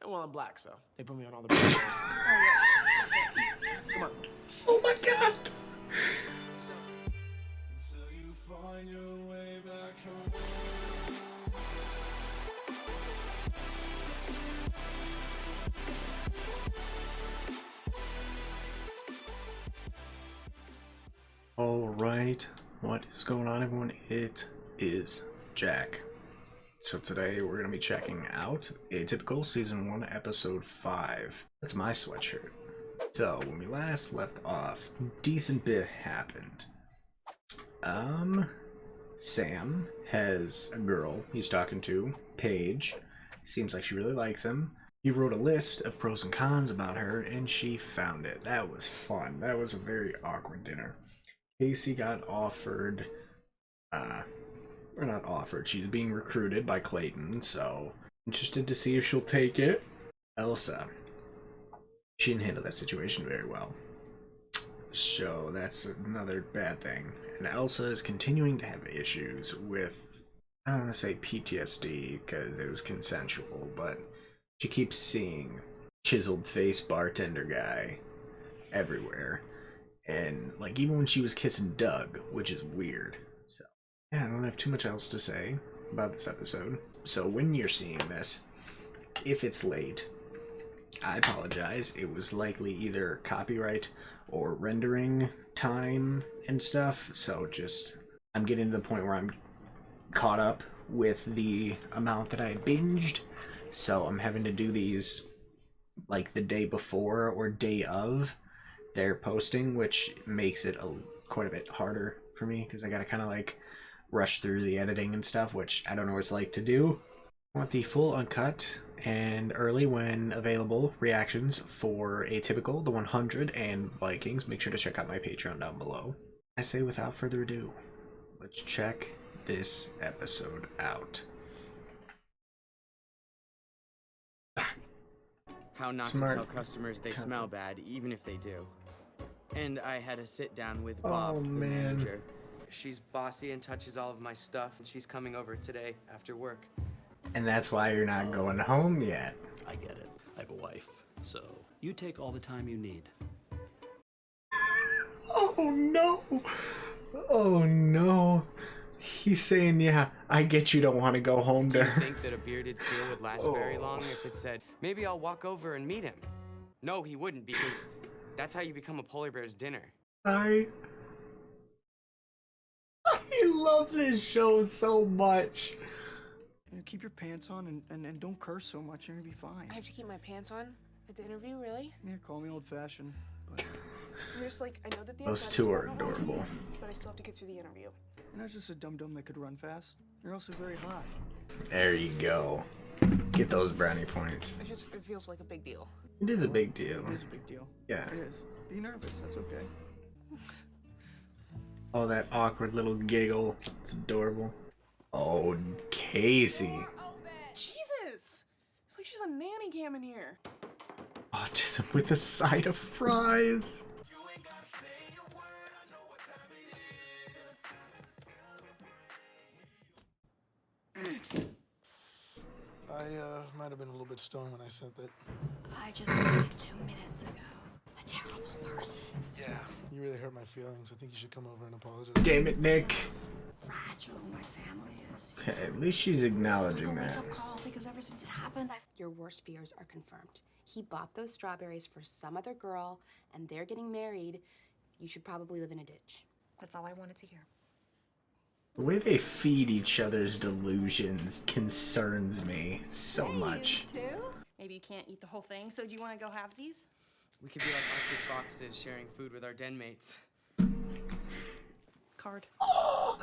Well, I'm black, so they put me on all the black shows. Oh yeah, that's it. Come on. Oh my god! Alright, what is going on, everyone? It is Jack. So today we're going to be checking out Atypical Season 1, Episode 5. That's my sweatshirt. So, when we last left off, decent bit happened. Sam has a girl he's talking to, Paige. Seems like she really likes him. He wrote a list of pros and cons about her, and she found it. That was fun. That was a very awkward dinner. Casey got offered, or not offered, she's being recruited by Clayton, so interested to see if she'll take it. Elsa, she didn't handle that situation very well, so that's another bad thing. And Elsa is continuing to have issues with, I don't want to say PTSD because it was consensual, but she keeps seeing chiseled face bartender guy everywhere. And like even when she was kissing Doug, which is weird. So yeah, I don't have too much else to say about this episode. So when you're seeing this, if it's late, I apologize. It was likely either copyright or rendering time and stuff. So just, I'm getting to the point where I'm caught up with the amount that I had binged. So I'm having to do these like the day before or day of their posting, which makes it quite a bit harder for me because I gotta kind of like rush through the editing and stuff, which I don't always like to do. I want the full uncut and early when available reactions for Atypical, the 100, and Vikings. Make sure to check out my Patreon down below. I say without further ado, let's check this episode out. How not Smart. to tell customers they smell bad, even if they do. And I had a sit down with Bob, the manager. She's bossy and touches all of my stuff, and she's coming over today after work. And that's why you're not going home yet. I get it. I have a wife, so you take all the time you need. Oh no! Oh no! He's saying, yeah, I get you don't want to go home Do you there. think that a bearded seal would last very long if it said, maybe I'll walk over and meet him? No, he wouldn't, because that's how you become a polar bear's dinner. I love this show so much. Keep your pants on and don't curse so much. You're gonna be fine. I have to keep my pants on at the interview, really? Yeah, call me old-fashioned, but I'm just like, I know that the Those outside two is are what wants me, adorable. but I still have to get through the interview. you're not just a dum-dum that could run fast. You're also very hot. There you go. Get those brownie points. It feels like a big deal. It is a big deal. It is a big deal. Yeah. It is. Be nervous. That's okay. Oh, that awkward little giggle. It's adorable. Oh, Casey. Jesus! It's like she's a nanny cam in here. Autism with a side of fries. I might have been a little bit stoned when I sent that. I just met 2 minutes ago. A terrible person. Yeah, you really hurt my feelings. I think you should come over and apologize. Damn it, Nick. Fragile my family is. Okay, at least she's It's like acknowledging a that. wake-up call because ever since it happened, Your worst fears are confirmed. He bought those strawberries for some other girl, and they're getting married. You should probably live in a ditch. That's all I wanted to hear. The way they feed each other's delusions concerns me so much. Too? Maybe you can't eat the whole thing, so do you want to go halvesies? We could be like Arctic foxes sharing food with our den mates. Card. Oh,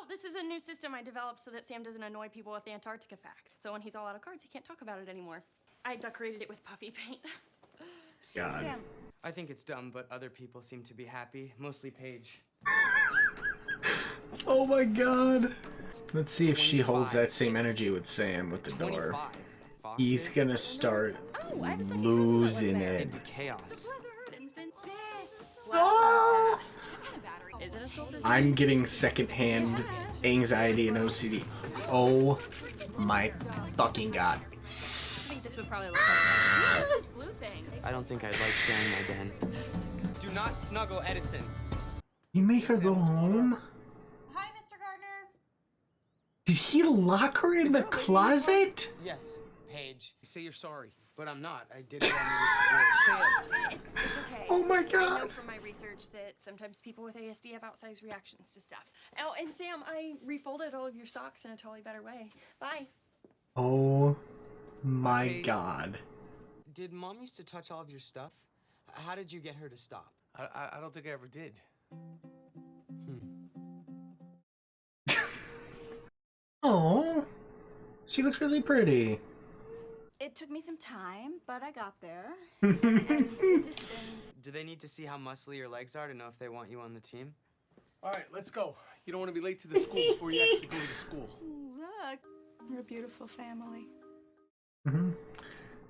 this is a new system I developed so that Sam doesn't annoy people with the Antarctica facts. So when he's all out of cards, he can't talk about it anymore. I decorated it with puffy paint. God. Sam. I think it's dumb, but other people seem to be happy. Mostly Paige. Oh my god. Let's see if she holds that same energy with Sam with the door. 25 He's foxes? gonna start Oh, I have a second losing present that was it. It'd be chaos. Blizzard's been pissed. Oh! Is it a sculpture? I'm getting secondhand anxiety and OCD. Oh my fucking god. think this would probably look like this blue thing. I don't think I'd like sharing my den. Do not snuggle, Edison. You make her go home? Hi, Mr. Gardner. Did he lock her in the closet? Yes, Paige. Say you're sorry. But I'm not. I did what I needed to do. It's okay. Oh my I know God. from my research that sometimes people with ASD have outsized reactions to stuff. Oh, and Sam, I refolded all of your socks in a totally better way. Bye. Oh my God. Did Mom used to touch all of your stuff? How did you get her to stop? I don't think I ever did. Oh, she looks really pretty. It took me some time, but I got there. And the distance. Do they need to see how muscly your legs are to know if they want you on the team? All right, let's go. You don't want to be late to the school before you actually go to the school. Look, we're a beautiful family.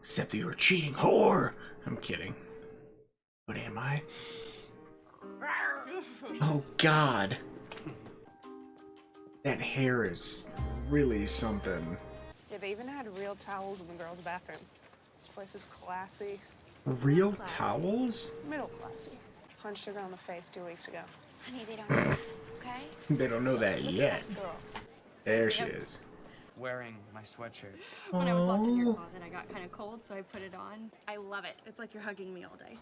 Except that you're a cheating whore. I'm kidding. What am I? Oh God. That hair is really something. Yeah, they even had real towels in the girls' bathroom. This place is classy. Real towels? Middle classy. Punched a girl in the face 2 weeks ago. Honey, they don't know, okay? They don't know that yet. Girl. There she is. Wearing my sweatshirt. When I was locked in your closet, I got kind of cold, so I put it on. I love it. It's like you're hugging me all day.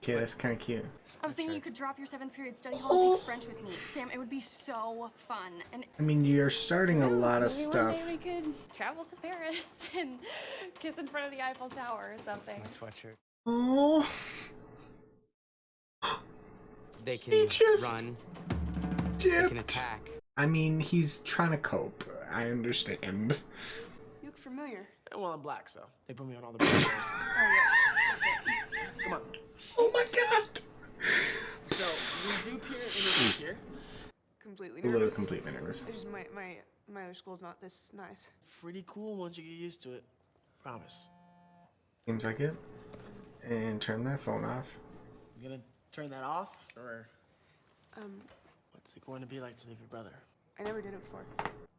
Okay, that's kind of cute. I was thinking you could drop your 7th period study hall and take French with me. Sam, it would be so fun. And I mean, you're starting a lot of maybe stuff. one day we could travel to Paris and kiss in front of the Eiffel Tower or something. My sweatshirt. Oh, They can He just run. They can dipped. attack. I mean, he's trying to cope. I understand. You look familiar. Well, I'm black, so they put me on all the programs. Oh, yeah. That's it. Come on. Oh my God. So, we do peer interviews here. Completely A little nervous. completely nervous. I just, my other school's not this nice. Pretty cool once you get used to it. Promise. Seems like it. And turn that phone off. You gonna turn that off? Or what's it going to be like to leave your brother? I never did it before.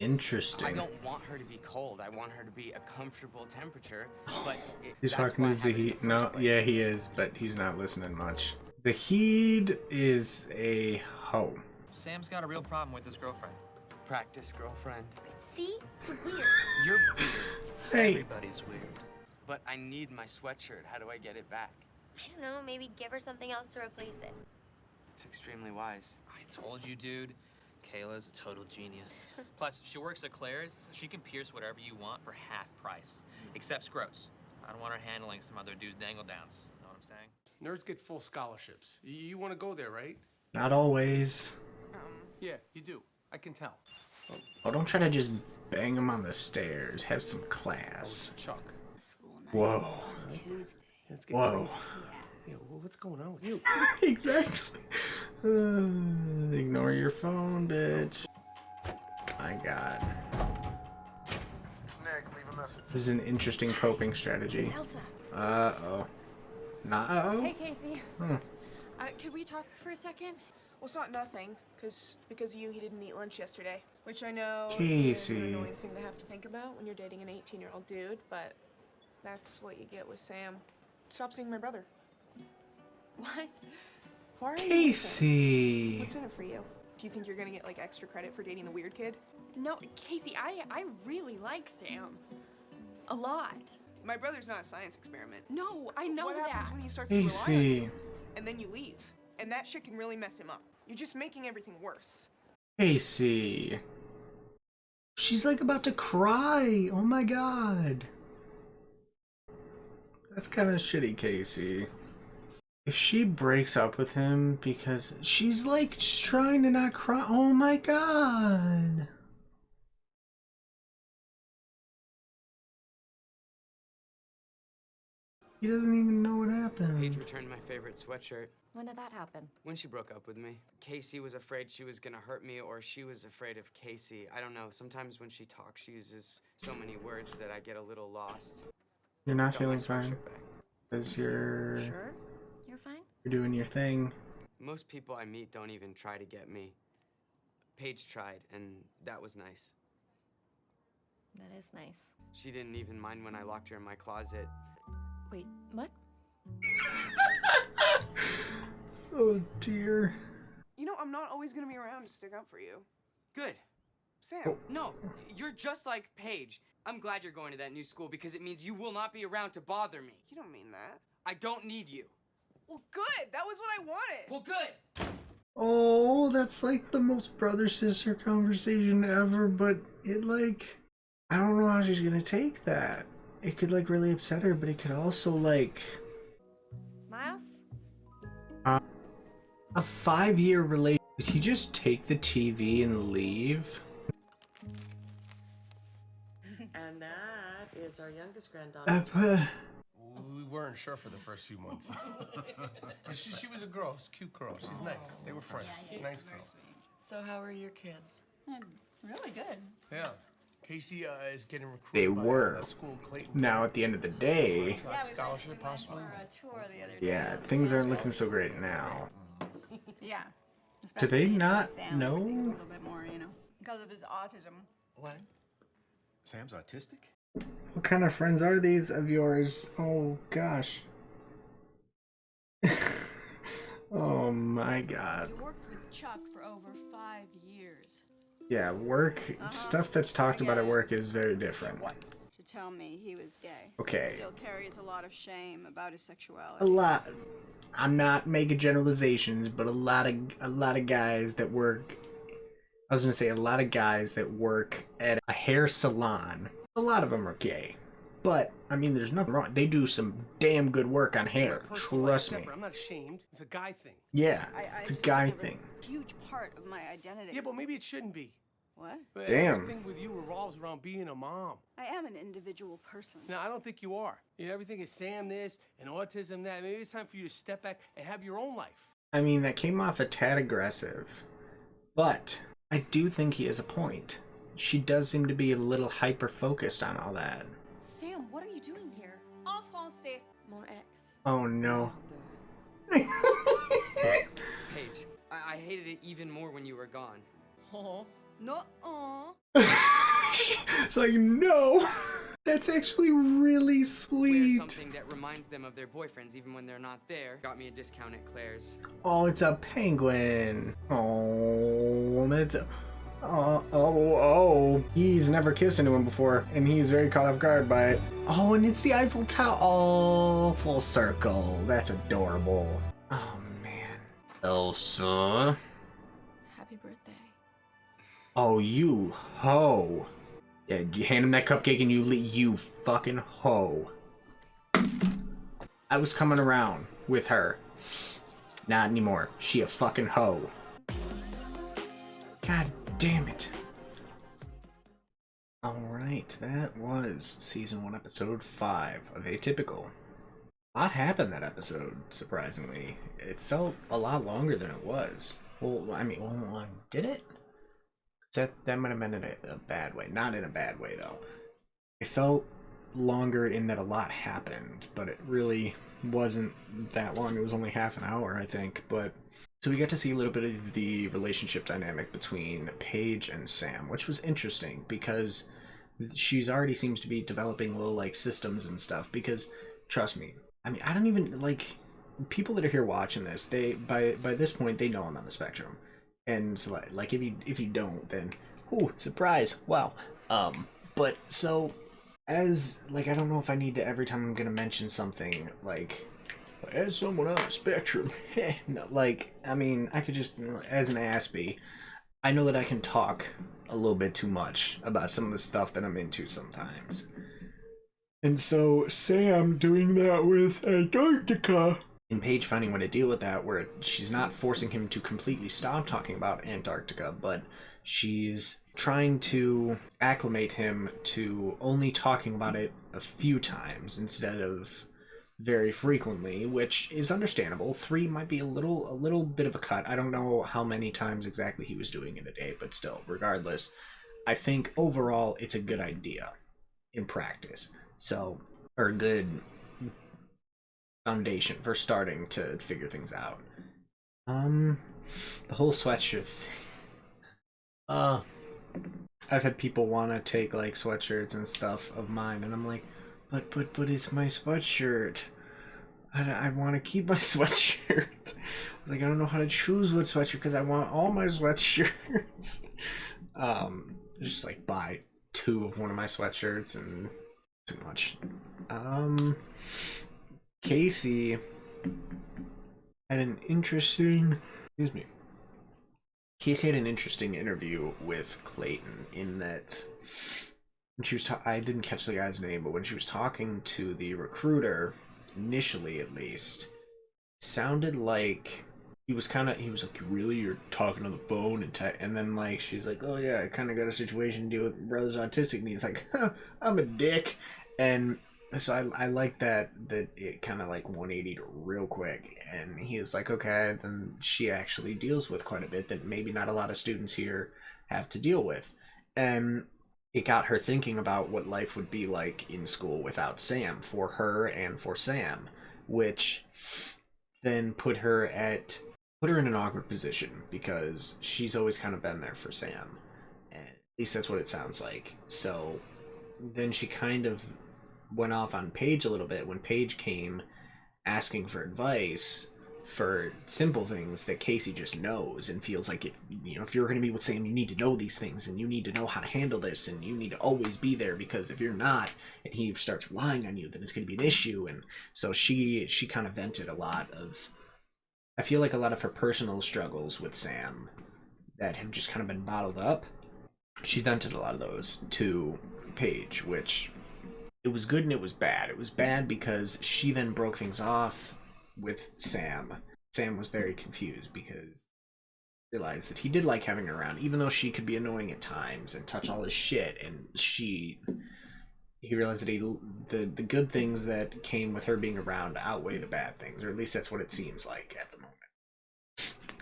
Interesting. I don't want her to be cold. I want her to be a comfortable temperature. But He's that's talking why to I have it in Zahid. the No, first place. yeah, he is, but he's not listening much. Zahid is a hoe. Sam's got a real problem with his girlfriend. Practice, girlfriend. See? It's weird. You're weird. Hey, Everybody's weird. But I need my sweatshirt. How do I get it back? I don't know, maybe give her something else to replace it. It's extremely wise. I told you, dude. Kayla's a total genius. Plus, she works at Claire's. She can pierce whatever you want for half price. Except scrotes. I don't want her handling some other dude's dangle downs. Know what I'm saying? Nerds get full scholarships. You want to go there, right? not always. Yeah, you do. I can tell. Oh, don't try to just bang him on the stairs. Have some class. Chuck. School night Whoa. on Tuesday. Let's get Whoa. crazy. Yeah, what's going on with you? Exactly. Ignore your phone, bitch. My God. It's Nick. Leave a message. This is an interesting coping strategy. Elsa. Uh-oh. Not uh-oh? Hey, Casey. Hmm. Could we talk for a second? Well, it's not nothing, because of you, he didn't eat lunch yesterday. Which I know is Casey. an annoying thing to have to think about when you're dating an 18-year-old dude, but that's what you get with Sam. Stop seeing my brother. What? Why are you Casey. What's in it for you? Do you think you're gonna get, like, extra credit for dating the weird kid? No, Casey, I really like Sam. A lot. My brother's not a science experiment. No, I know What that. happens when he starts to rely on Casey. you, and then you leave? And that shit can really mess him up. You're just making everything worse. Casey. She's like about to cry. Oh my God. That's kind of shitty, Casey. If she breaks up with him because she's like just trying to not cry. Oh my God. He doesn't even know what happened. Paige returned my favorite sweatshirt. When did that happen? When she broke up with me. Casey was afraid she was gonna hurt me, or she was afraid of Casey. I don't know. Sometimes when she talks, she uses so many words that I get a little lost. You're not Got my feeling fine sweatshirt back. because you're Sure? You're fine? doing your thing. Most people I meet don't even try to get me. Paige tried, and that was nice. That is nice. She didn't even mind when I locked her in my closet. Wait, what? Oh dear. You know, I'm not always gonna be around to stick up for you. Good. Sam. No, you're just like Paige. I'm glad you're going to that new school because it means you will not be around to bother me. You don't mean that. I don't need you. Well, good. That was what I wanted. Well, good. Oh, that's like the most brother-sister conversation ever, but it like, I don't know how she's gonna take that. It could like really upset her, but it could also like... Miles? A 5-year relationship. Did he just take the TV and leave? And that is our youngest granddaughter. We weren't sure for the first few months. But she was a girl. She's a cute girl. She's nice. They were friends. Nice girl. So how are your kids? Really good. Yeah. Casey is getting recruited They by were. that school, Clayton. Now at the end of the day, Scholarship, possibly. Tour the other day. yeah, things aren't looking so great now. Yeah. Do they Especially not Sam, know? everything's a little bit more, you know, because of his autism. What? Sam's autistic? What kind of friends are these of yours? Oh gosh. Oh my god. You worked with Chuck for over 5 years. Yeah, work, stuff that's talked about at work is very different. To tell me he was gay. Okay. He still carries a lot of shame about his sexuality. A lot. I'm not making generalizations, but a lot of guys that work, I was gonna say a lot of guys that work at a hair salon, a lot of them are gay. But I mean, there's nothing wrong. They do some damn good work on hair. Trust me. I'm not ashamed. It's a guy thing. Yeah, I it's a just guy have thing. A huge part of my identity. Yeah, but maybe it shouldn't be. What? But Damn. Everything with you revolves around being a mom. I am an individual person. No, I don't think you are. You know, everything is Sam this and autism that. Maybe it's time for you to step back and have your own life. I mean, that came off a tad aggressive, but I do think he has a point. She does seem to be a little hyper-focused on all that. Sam, what are you doing here? En français. Mon ex. Oh no. Paige, I hated it even more when you were gone. Oh. No. It's like, no! That's actually really Wear sweet. something that reminds them of their boyfriends even when they're not there. Got me a discount at Claire's. Oh, it's a penguin. Oh, that's oh. He's never kissed anyone before, and he's very caught off guard by it. Oh, and it's the Eiffel Tower. Oh, full circle. That's adorable. Oh, man. Elsa. Happy birthday. Oh, you hoe. Yeah, you hand him that cupcake and you fucking hoe. I was coming around with her. Not anymore. She a fucking hoe. God damn it. Alright, that was Season 1, Episode 5 of Atypical. A lot happened that episode, surprisingly. It felt a lot longer than it was. Well, I mean, did it? That might have been in a bad way. Not in a bad way, though. It felt longer in that a lot happened, but it really wasn't that long. It was only half an hour, I think. But so we got to see a little bit of the relationship dynamic between Paige and Sam, which was interesting because she's already seems to be developing little like systems and stuff. Because trust me, I mean, I don't even like people that are here watching this. They by this point they know I'm on the spectrum. And so, like, if you don't, then, ooh, surprise, wow. But so, as like, I don't know if I need to every time I'm gonna mention something like, as someone on the spectrum, no, like, I mean, I could just, as an Aspie, I know that I can talk a little bit too much about some of the stuff that I'm into sometimes. And so, Sam doing that with Antarctica. And Paige finding a way to deal with that, where she's not forcing him to completely stop talking about Antarctica, but she's trying to acclimate him to only talking about it a few times instead of very frequently, which is understandable. 3 might be a little bit of a cut. I don't know how many times exactly he was doing it a day, but still, regardless, I think overall it's a good idea in practice. So, or a good foundation for starting to figure things out. The whole Sweatshirt thing. I've had people want to take like sweatshirts and stuff of mine, and I'm like, but it's my sweatshirt. I want to keep my sweatshirt. Like, I don't know how to choose what sweatshirt because I want all my sweatshirts. Just like buy 2 of one of my sweatshirts and too much. Casey had an interesting, Casey had an interesting interview with Clayton in that when she was I didn't catch the guy's name, but when she was talking to the recruiter, initially at least, it sounded like he was like, really, you're talking on the phone and then like she's like, oh yeah, I kind of got a situation to deal with my brother's autistic, and he's like, huh, I'm a dick. And so I like that it kind of like 180'd real quick, and he was like, okay, then she actually deals with quite a bit that maybe not a lot of students here have to deal with. And it got her thinking about what life would be like in school without Sam, for her and for Sam, which then put her in an awkward position because she's always kind of been there for Sam, and at least that's what it sounds like. So then she kind of went off on Paige a little bit when Paige came asking for advice for simple things that Casey just knows and feels like, if you're going to be with Sam, you need to know these things and you need to know how to handle this and you need to always be there, because if you're not and he starts relying on you, then it's going to be an issue. And so she kind of vented a lot of, I feel like a lot of her personal struggles with Sam that have just kind of been bottled up. She vented a lot of those to Paige, which it was good and it was bad. It was bad because she then broke things off with Sam. Sam was very confused because he realized that he did like having her around, even though she could be annoying at times and touch all his shit. And he realized that the good things that came with her being around outweigh the bad things, or at least that's what it seems like at the moment.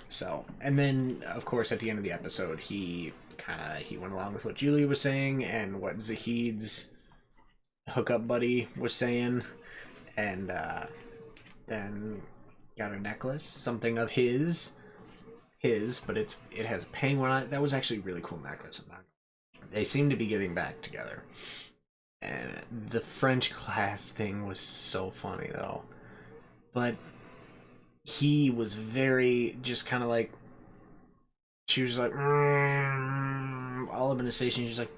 So, and then of course at the end of the episode, he went along with what Julia was saying and what Zahid's hookup buddy was saying, and then got a necklace, something of his, but it has a penguin on it. That was actually a really cool necklace. They seem to be getting back together. And the French class thing was so funny though. But he was very just kind of like, she was like all up in his face, and she's like,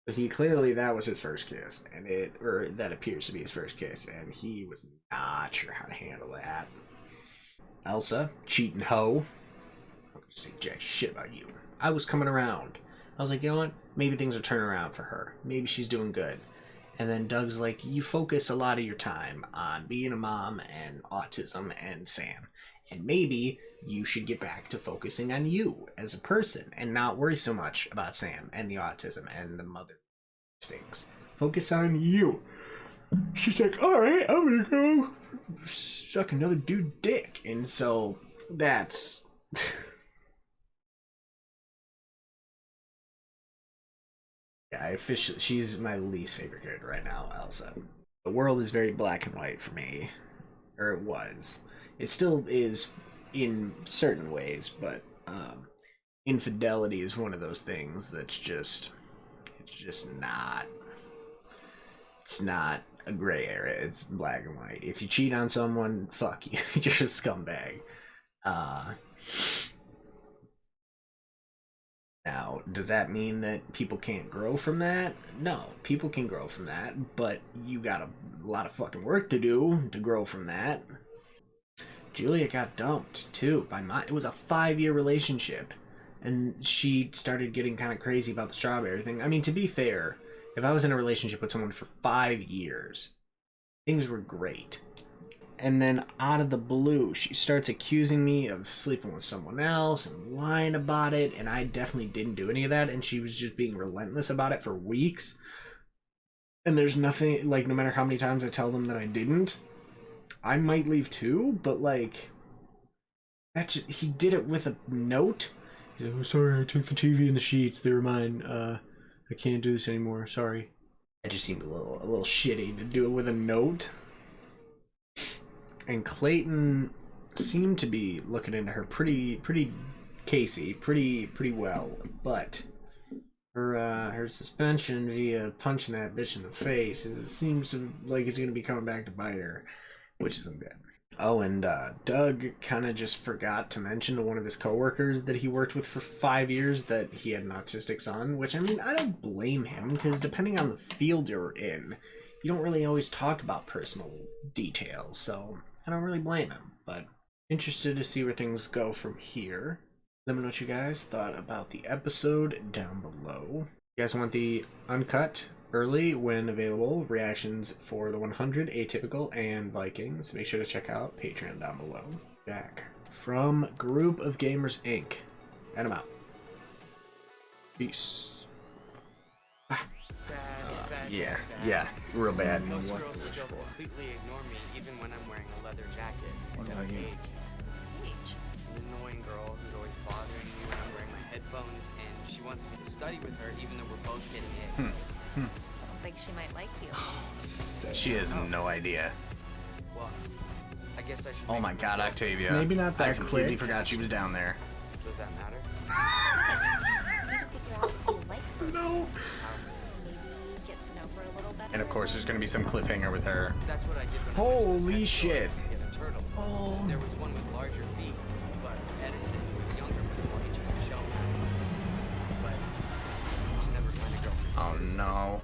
but he clearly, that was his first kiss, and that appears to be his first kiss, and he was not sure how to handle that. Elsa, cheating hoe. I'm gonna say jack shit about you. I was coming around. I was like, you know what? Maybe things are turning around for her. Maybe she's doing good. And then Doug's like, you focus a lot of your time on being a mom and autism and Sam. And maybe you should get back to focusing on you as a person and not worry so much about Sam and the autism and the mother instincts. Focus on you. She's like, alright, I'm gonna go suck another dude's dick. And so that's... Yeah, she's my least favorite character right now, Elsa. The world is very black and white for me. Or it was. It still is in certain ways, but infidelity is one of those things that's just... It's just not... It's not a gray area. It's black and white. If you cheat on someone, fuck you. You're a scumbag. Now, does that mean that people can't grow from that? No, people can grow from that, but you got a lot of fucking work to do to grow from that. Julia got dumped, too, by it was a 5-year relationship, and she started getting kind of crazy about the strawberry thing. I mean, to be fair, if I was in a relationship with someone for 5 years, things were great. And then out of the blue, she starts accusing me of sleeping with someone else and lying about it, and I definitely didn't do any of that, and she was just being relentless about it for weeks. And there's nothing, like, no matter how many times I tell them that I didn't, I might leave too, but like, he did it with a note. He's like, oh, sorry, I took the TV and the sheets, they were mine, I can't do this anymore, sorry. It just seemed a little shitty to do it with a note. And Clayton seemed to be looking into her pretty Casey, pretty well, but her suspension via punching that bitch in the face. It seems like it's gonna be coming back to bite her, which isn't good. Oh, and Doug kind of just forgot to mention to one of his coworkers that he worked with for 5 years that he had an autistic son, which, I mean, I don't blame him, because depending on the field you're in, you don't really always talk about personal details, so I don't really blame him, but interested to see where things go from here. Let me know what you guys thought about the episode down below. You guys want the uncut, early, when available, reactions for the 100, Atypical, and Vikings? Make sure to check out Patreon down below. Back from Group of Gamers Inc. And I'm out. Peace. Yeah, real bad. Most girls still completely ignore me even when I'm wearing a leather jacket. Except Paige. It's Paige. An annoying girl who's always bothering me when I'm wearing my headphones, and she wants me to study with her even though we're both getting A's. Sounds like she might like you. She has no idea. Well, I guess I should. Oh my God, Octavia! Maybe not that I completely quick. forgot she was down there. Does that matter? No. Maybe get to know her a little better. And of course, there's gonna be some cliffhanger with her. That's what I did when I went to the Holy pet store shit! to get a turtle. Oh. There was one with larger feet, but Edison, who was younger, was more interested in showing me. But I'll never find a girl. Oh no.